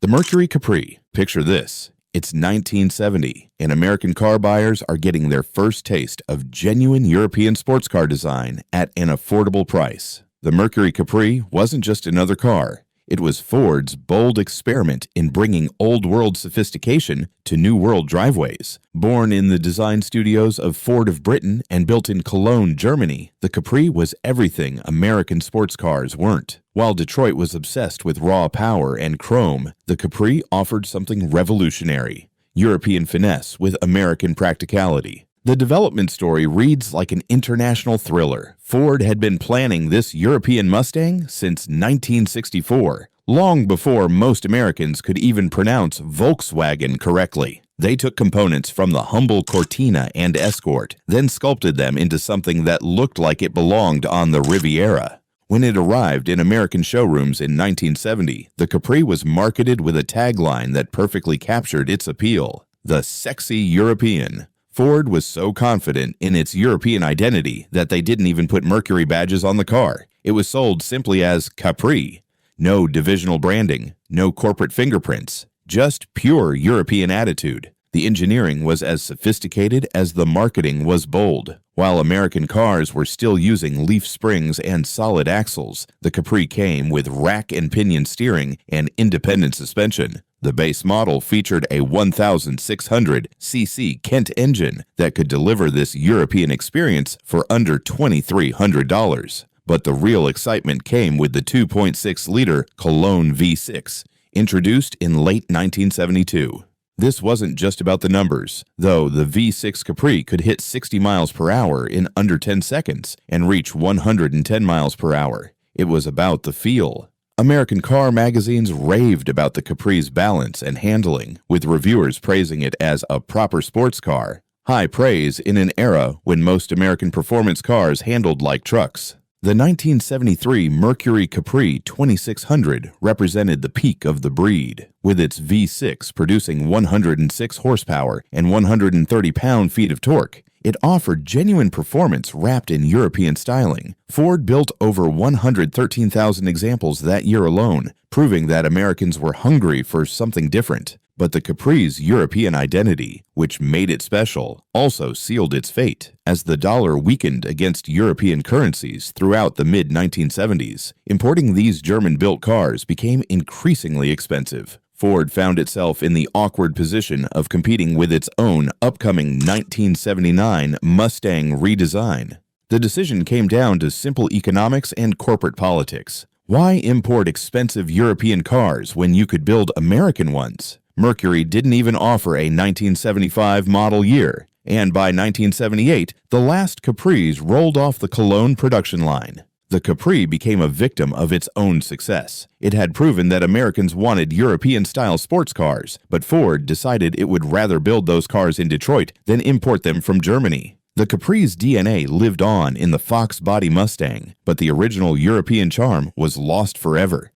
Mercury Capri. Picture this. It's 1970, and American car buyers are getting their first taste of genuine European sports car design at an affordable price. The Mercury Capri wasn't just another car. It was Ford's bold experiment in bringing old-world sophistication to new-world driveways. Born in the design studios of Ford of Britain and built in Cologne, Germany, the Capri was everything American sports cars weren't. While Detroit was obsessed with raw power and chrome, the Capri offered something revolutionary: European finesse with American practicality. The development story reads like an international thriller. Ford had been planning this European Mustang since 1964, long before most Americans could even pronounce Volkswagen correctly. They took components from the humble Cortina and Escort, then sculpted them into something that looked like it belonged on the Riviera. When it arrived in American showrooms in 1970, the Capri was marketed with a tagline that perfectly captured its appeal: the sexy European. Ford was so confident in its European identity that they didn't even put Mercury badges on the car. It was sold simply as Capri. No divisional branding, no corporate fingerprints, just pure European attitude. The engineering was as sophisticated as the marketing was bold. While American cars were still using leaf springs and solid axles, the Capri came with rack and pinion steering and independent suspension. The base model featured a 1,600cc Kent engine that could deliver this European experience for under $2,300. But the real excitement came with the 2.6-liter Cologne V6, introduced in late 1972. This wasn't just about the numbers, though the V6 Capri could hit 60 miles per hour in under 10 seconds and reach 110 miles per hour. It was about the feel. American car magazines raved about the Capri's balance and handling, with reviewers praising it as a proper sports car. High praise in an era when most American performance cars handled like trucks. The 1973 Mercury Capri 2600 represented the peak of the breed, with its V6 producing 106 horsepower and 130 pound-feet of torque. It offered genuine performance wrapped in European styling. Ford built over 113,000 examples that year alone, proving that Americans were hungry for something different. But the Capri's European identity, which made it special, also sealed its fate. As the dollar weakened against European currencies throughout the mid-1970s, importing these German-built cars became increasingly expensive. Ford found itself in the awkward position of competing with its own upcoming 1979 Mustang redesign. The decision came down to simple economics and corporate politics. Why import expensive European cars when you could build American ones? Mercury didn't even offer a 1975 model year, and by 1978, the last Capris rolled off the Cologne production line. The Capri became a victim of its own success. It had proven that Americans wanted European-style sports cars, but Ford decided it would rather build those cars in Detroit than import them from Germany. The Capri's DNA lived on in the Fox body Mustang, but the original European charm was lost forever.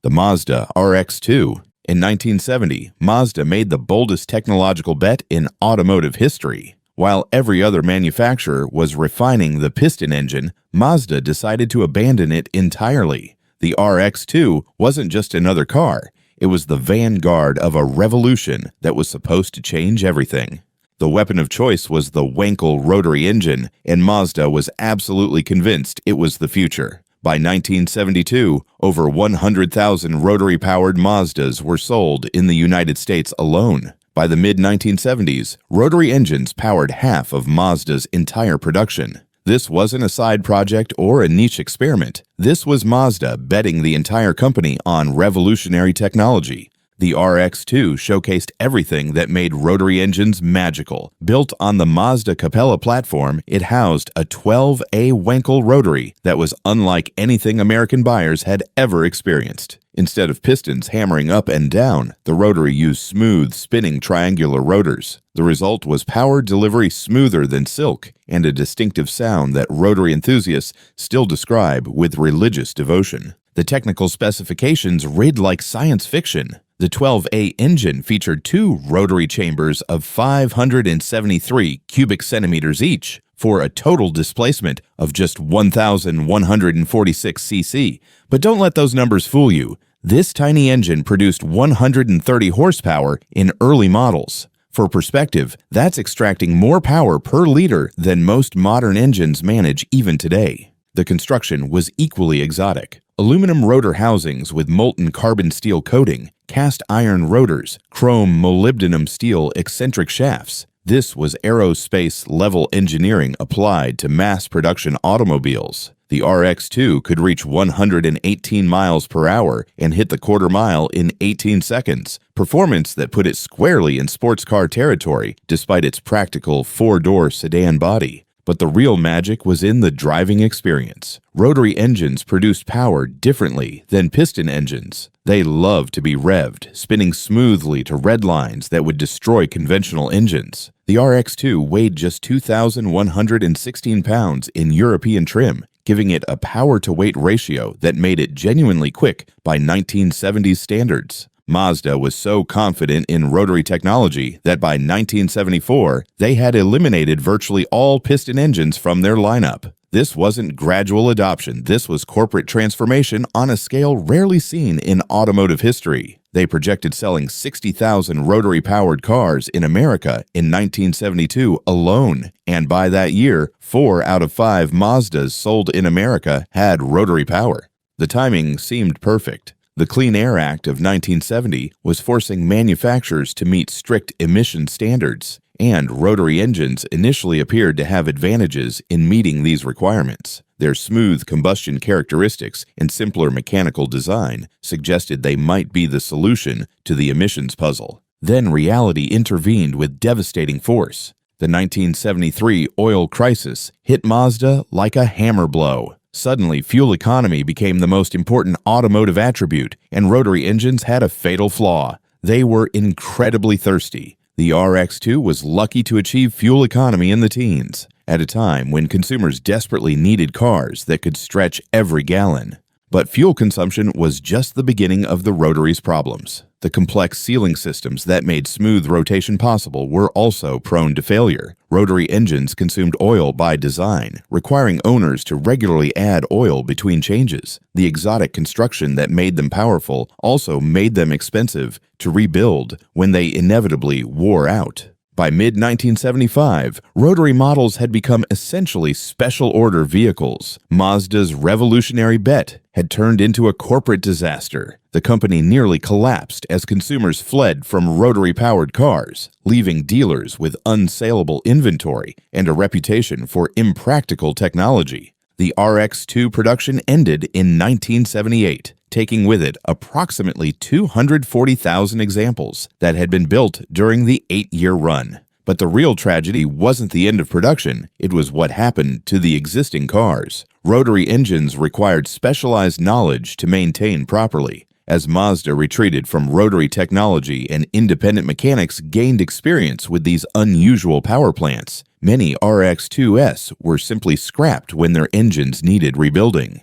The Mazda RX-2. In 1970, Mazda made the boldest technological bet in automotive history. While every other manufacturer was refining the piston engine, Mazda decided to abandon it entirely. The RX-2 wasn't just another car. It was the vanguard of a revolution that was supposed to change everything. The weapon of choice was the Wankel rotary engine, and Mazda was absolutely convinced it was the future. By 1972, over 100,000 rotary-powered Mazdas were sold in the United States alone. By the mid-1970s, rotary engines powered half of Mazda's entire production. This wasn't a side project or a niche experiment. This was Mazda betting the entire company on revolutionary technology. The RX-2 showcased everything that made rotary engines magical. Built on the Mazda Capella platform, it housed a 12A Wankel rotary that was unlike anything American buyers had ever experienced. Instead of pistons hammering up and down, the rotary used smooth, spinning triangular rotors. The result was power delivery smoother than silk and a distinctive sound that rotary enthusiasts still describe with religious devotion. The technical specifications read like science fiction. The 12A engine featured two rotary chambers of 573 cubic centimeters each, for a total displacement of just 1,146 cc. But don't let those numbers fool you. This tiny engine produced 130 horsepower in early models. For perspective, that's extracting more power per liter than most modern engines manage even today. The construction was equally exotic. Aluminum rotor housings with molten carbon steel coating, cast iron rotors, chrome molybdenum steel eccentric shafts. This was aerospace-level engineering applied to mass production automobiles. The RX2 could reach 118 miles per hour and hit the quarter mile in 18 seconds, performance that put it squarely in sports car territory despite its practical four-door sedan body. But the real magic was in the driving experience. Rotary engines produced power differently than piston engines. They loved to be revved, spinning smoothly to red lines that would destroy conventional engines. The RX2 weighed just 2,116 pounds in European trim, giving it a power-to-weight ratio that made it genuinely quick by 1970s standards. Mazda was so confident in rotary technology that by 1974, they had eliminated virtually all piston engines from their lineup. This wasn't gradual adoption, this was corporate transformation on a scale rarely seen in automotive history. They projected selling 60,000 rotary-powered cars in America in 1972 alone, and by that year, 4 out of 5 Mazdas sold in America had rotary power. The timing seemed perfect. The Clean Air Act of 1970 was forcing manufacturers to meet strict emission standards, and rotary engines initially appeared to have advantages in meeting these requirements. Their smooth combustion characteristics and simpler mechanical design suggested they might be the solution to the emissions puzzle. Then reality intervened with devastating force. The 1973 oil crisis hit Mazda like a hammer blow. Suddenly, fuel economy became the most important automotive attribute, and rotary engines had a fatal flaw. They were incredibly thirsty. The RX2 was lucky to achieve fuel economy in the teens, at a time when consumers desperately needed cars that could stretch every gallon. But fuel consumption was just the beginning of the rotary's problems. The complex sealing systems that made smooth rotation possible were also prone to failure. Rotary engines consumed oil by design, requiring owners to regularly add oil between changes. The exotic construction that made them powerful also made them expensive to rebuild when they inevitably wore out. By mid-1975, rotary models had become essentially special-order vehicles. Mazda's revolutionary bet had turned into a corporate disaster. The company nearly collapsed as consumers fled from rotary-powered cars, leaving dealers with unsaleable inventory and a reputation for impractical technology. The RX2 production ended in 1978. Taking with it approximately 240,000 examples that had been built during the 8-year run. But the real tragedy wasn't the end of production, it was what happened to the existing cars. Rotary engines required specialized knowledge to maintain properly. As Mazda retreated from rotary technology and independent mechanics gained experience with these unusual power plants, many RX2s were simply scrapped when their engines needed rebuilding.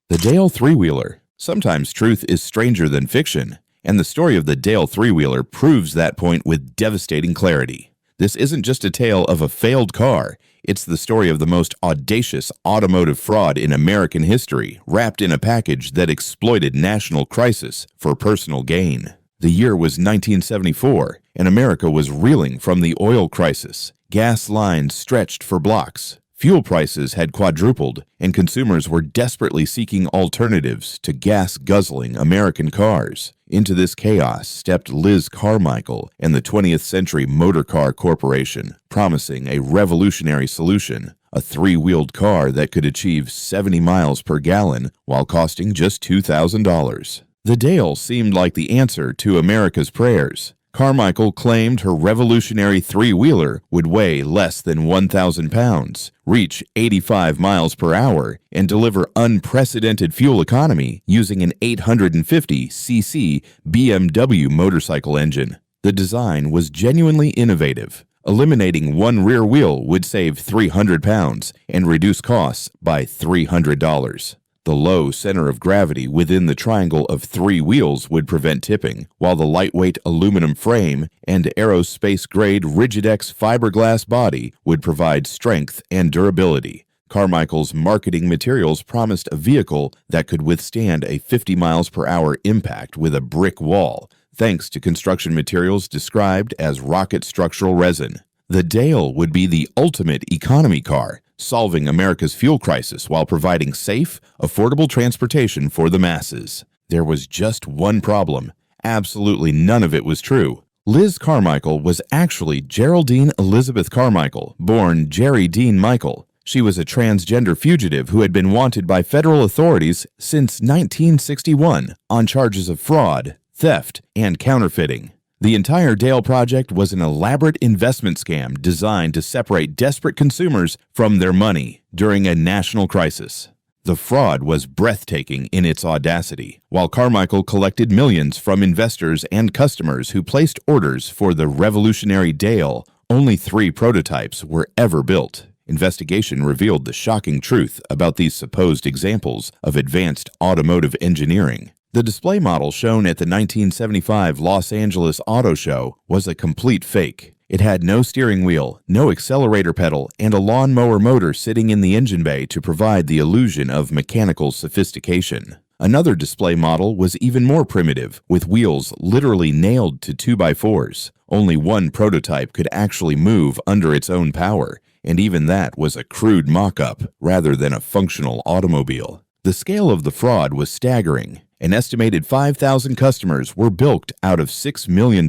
The Dale three-wheeler. Sometimes truth is stranger than fiction, and the story of the Dale three-wheeler proves that point with devastating clarity. This isn't just a tale of a failed car, it's the story of the most audacious automotive fraud in American history, wrapped in a package that exploited national crisis for personal gain. The year was 1974, and America was reeling from the oil crisis. Gas lines stretched for blocks. Fuel prices had quadrupled, and consumers were desperately seeking alternatives to gas-guzzling American cars. Into this chaos stepped Liz Carmichael and the 20th Century Motor Car Corporation, promising a revolutionary solution, a three-wheeled car that could achieve 70 miles per gallon while costing just $2,000. The Dale seemed like the answer to America's prayers. Carmichael claimed her revolutionary three-wheeler would weigh less than 1,000 pounds, reach 85 miles per hour, and deliver unprecedented fuel economy using an 850cc BMW motorcycle engine. The design was genuinely innovative. Eliminating one rear wheel would save 300 pounds and reduce costs by $300. The low center of gravity within the triangle of three wheels would prevent tipping, while the lightweight aluminum frame and aerospace-grade Rigidex fiberglass body would provide strength and durability. Carmichael's marketing materials promised a vehicle that could withstand a 50 miles per hour impact with a brick wall, thanks to construction materials described as rocket structural resin. The Dale would be the ultimate economy car, solving America's fuel crisis while providing safe, affordable transportation for the masses. There was just one problem. Absolutely none of it was true. Liz Carmichael was actually Geraldine Elizabeth Carmichael, born Jerry Dean Michael. She was a transgender fugitive who had been wanted by federal authorities since 1961 on charges of fraud, theft, and counterfeiting. The entire Dale project was an elaborate investment scam designed to separate desperate consumers from their money during a national crisis. The fraud was breathtaking in its audacity. While Carmichael collected millions from investors and customers who placed orders for the revolutionary Dale, only 3 prototypes were ever built. Investigation revealed the shocking truth about these supposed examples of advanced automotive engineering. The display model shown at the 1975 Los Angeles Auto Show was a complete fake. It had no steering wheel, no accelerator pedal, and a lawnmower motor sitting in the engine bay to provide the illusion of mechanical sophistication. Another display model was even more primitive, with wheels literally nailed to 2x4s. Only one prototype could actually move under its own power, and even that was a crude mock-up rather than a functional automobile. The scale of the fraud was staggering. An estimated 5,000 customers were bilked out of $6 million,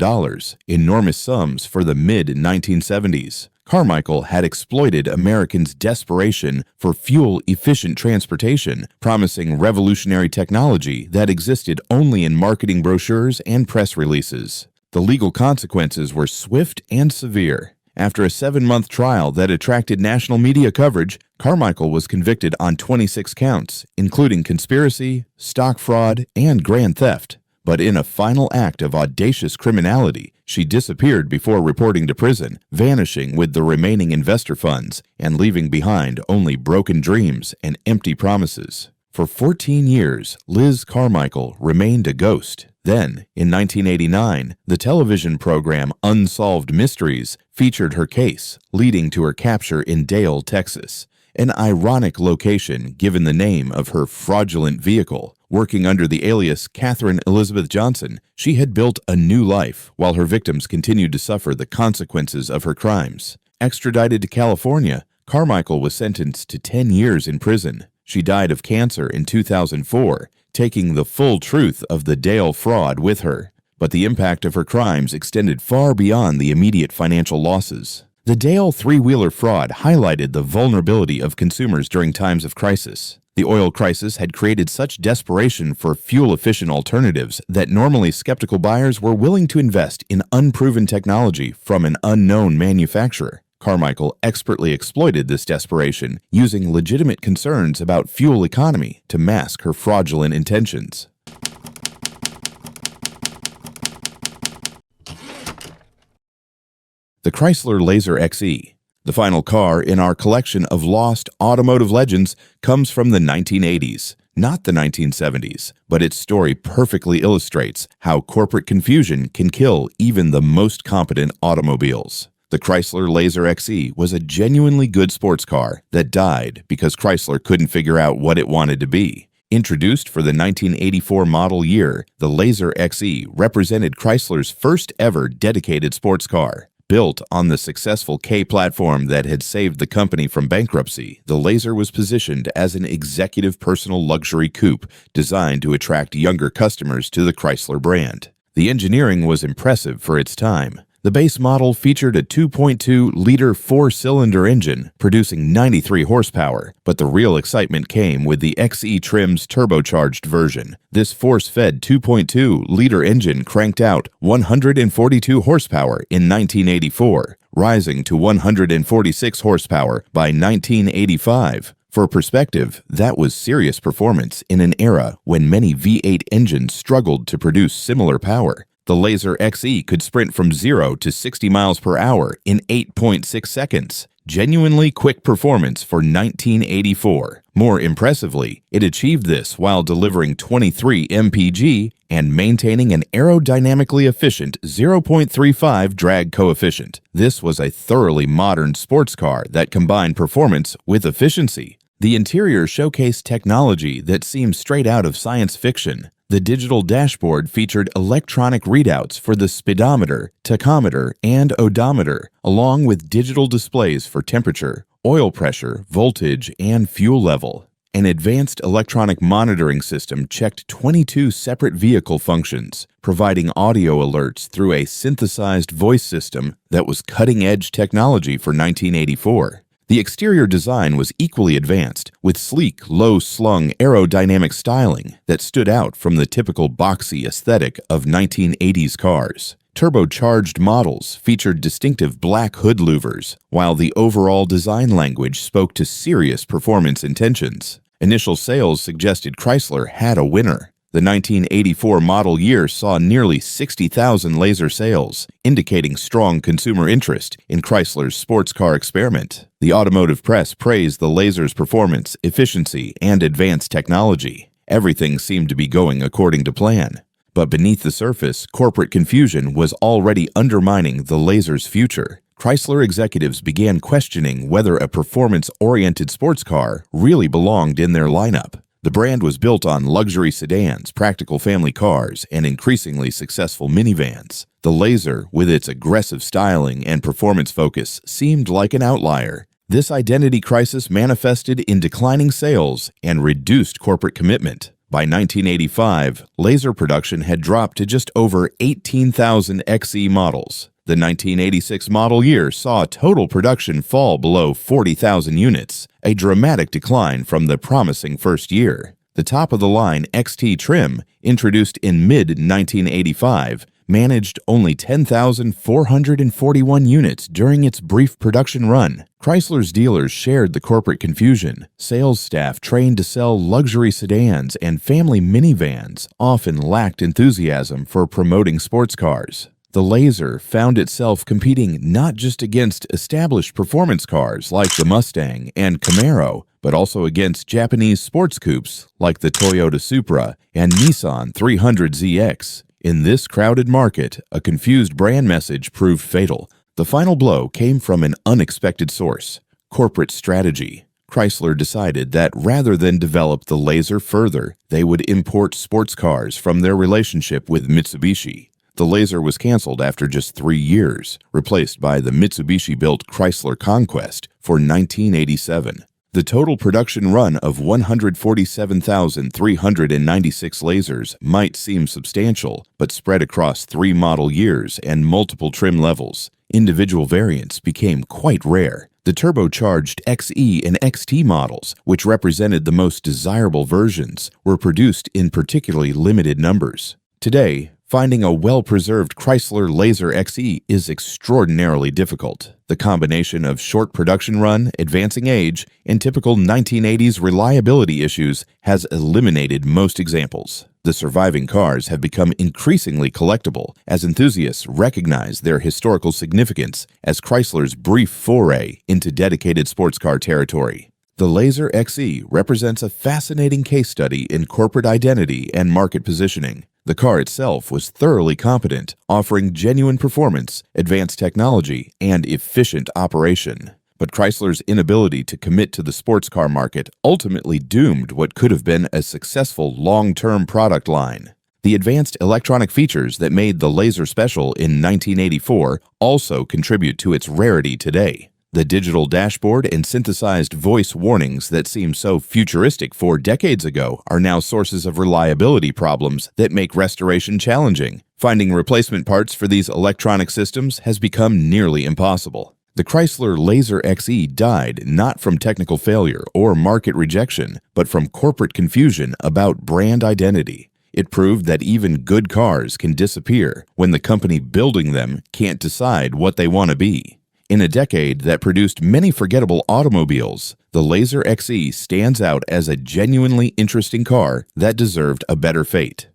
enormous sums for the mid-1970s. Carmichael had exploited Americans' desperation for fuel-efficient transportation, promising revolutionary technology that existed only in marketing brochures and press releases. The legal consequences were swift and severe. After a 7-month trial that attracted national media coverage, Carmichael was convicted on 26 counts, including conspiracy, stock fraud, and grand theft. But in a final act of audacious criminality, she disappeared before reporting to prison, vanishing with the remaining investor funds and leaving behind only broken dreams and empty promises. For 14 years, Liz Carmichael remained a ghost. Then, in 1989, the television program Unsolved Mysteries featured her case, leading to her capture in Dale, Texas, an ironic location given the name of her fraudulent vehicle. Working under the alias Catherine Elizabeth Johnson, she had built a new life while her victims continued to suffer the consequences of her crimes. Extradited to California, Carmichael was sentenced to 10 years in prison. She died of cancer in 2004, taking the full truth of the Dale fraud with her. But the impact of her crimes extended far beyond the immediate financial losses. The Dale three-wheeler fraud highlighted the vulnerability of consumers during times of crisis. The oil crisis had created such desperation for fuel-efficient alternatives that normally skeptical buyers were willing to invest in unproven technology from an unknown manufacturer. Carmichael expertly exploited this desperation, using legitimate concerns about fuel economy to mask her fraudulent intentions. The Chrysler Laser XE, the final car in our collection of lost automotive legends, comes from the 1980s, not the 1970s, but its story perfectly illustrates how corporate confusion can kill even the most competent automobiles. The Chrysler Laser XE was a genuinely good sports car that died because Chrysler couldn't figure out what it wanted to be. Introduced for the 1984 model year, the Laser XE represented Chrysler's first ever dedicated sports car. Built on the successful K platform that had saved the company from bankruptcy, the Laser was positioned as an executive personal luxury coupe designed to attract younger customers to the Chrysler brand. The engineering was impressive for its time. The base model featured a 2.2-liter four-cylinder engine producing 93 horsepower, but the real excitement came with the XE trim's turbocharged version. This force-fed 2.2-liter engine cranked out 142 horsepower in 1984, rising to 146 horsepower by 1985. For perspective, that was serious performance in an era when many V8 engines struggled to produce similar power. The Laser XE could sprint from 0 to 60 miles per hour in 8.6 seconds. Genuinely quick performance for 1984. More impressively, it achieved this while delivering 23 mpg and maintaining an aerodynamically efficient 0.35 drag coefficient. This was a thoroughly modern sports car that combined performance with efficiency. The interior showcased technology that seemed straight out of science fiction. The digital dashboard featured electronic readouts for the speedometer, tachometer, and odometer, along with digital displays for temperature, oil pressure, voltage, and fuel level. An advanced electronic monitoring system checked 22 separate vehicle functions, providing audio alerts through a synthesized voice system that was cutting-edge technology for 1984. The exterior design was equally advanced, with sleek, low-slung aerodynamic styling that stood out from the typical boxy aesthetic of 1980s cars. Turbocharged models featured distinctive black hood louvers, while the overall design language spoke to serious performance intentions. Initial sales suggested Chrysler had a winner. The 1984 model year saw nearly 60,000 Laser sales, indicating strong consumer interest in Chrysler's sports car experiment. The automotive press praised the Laser's performance, efficiency, and advanced technology. Everything seemed to be going according to plan. But beneath the surface, corporate confusion was already undermining the Laser's future. Chrysler executives began questioning whether a performance-oriented sports car really belonged in their lineup. The brand was built on luxury sedans, practical family cars, and increasingly successful minivans. The Laser, with its aggressive styling and performance focus, seemed like an outlier. This identity crisis manifested in declining sales and reduced corporate commitment. By 1985, Laser production had dropped to just over 18,000 XE models. The 1986 model year saw total production fall below 40,000 units, a dramatic decline from the promising first year. The top-of-the-line XT trim, introduced in mid-1985, managed only 10,441 units during its brief production run. Chrysler's dealers shared the corporate confusion. Sales staff trained to sell luxury sedans and family minivans often lacked enthusiasm for promoting sports cars. The Laser found itself competing not just against established performance cars like the Mustang and Camaro, but also against Japanese sports coupes like the Toyota Supra and Nissan 300ZX. In this crowded market, a confused brand message proved fatal. The final blow came from an unexpected source: corporate strategy. Chrysler decided that rather than develop the Laser further, they would import sports cars from their relationship with Mitsubishi. The Laser was canceled after just 3 years, replaced by the Mitsubishi-built Chrysler Conquest for 1987. The total production run of 147,396 Lasers might seem substantial, but spread across 3 model years and multiple trim levels. Individual variants became quite rare. The turbocharged XE and XT models, which represented the most desirable versions, were produced in particularly limited numbers. Today, finding a well-preserved Chrysler Laser XE is extraordinarily difficult. The combination of short production run, advancing age, and typical 1980s reliability issues has eliminated most examples. The surviving cars have become increasingly collectible as enthusiasts recognize their historical significance as Chrysler's brief foray into dedicated sports car territory. The Laser XE represents a fascinating case study in corporate identity and market positioning. The car itself was thoroughly competent, offering genuine performance, advanced technology, and efficient operation. But Chrysler's inability to commit to the sports car market ultimately doomed what could have been a successful long-term product line. The advanced electronic features that made the Laser special in 1984 also contribute to its rarity today. The digital dashboard and synthesized voice warnings that seemed so futuristic 4 decades ago are now sources of reliability problems that make restoration challenging. Finding replacement parts for these electronic systems has become nearly impossible. The Chrysler Laser XE died not from technical failure or market rejection, but from corporate confusion about brand identity. It proved that even good cars can disappear when the company building them can't decide what they want to be. In a decade that produced many forgettable automobiles, the Laser XE stands out as a genuinely interesting car that deserved a better fate.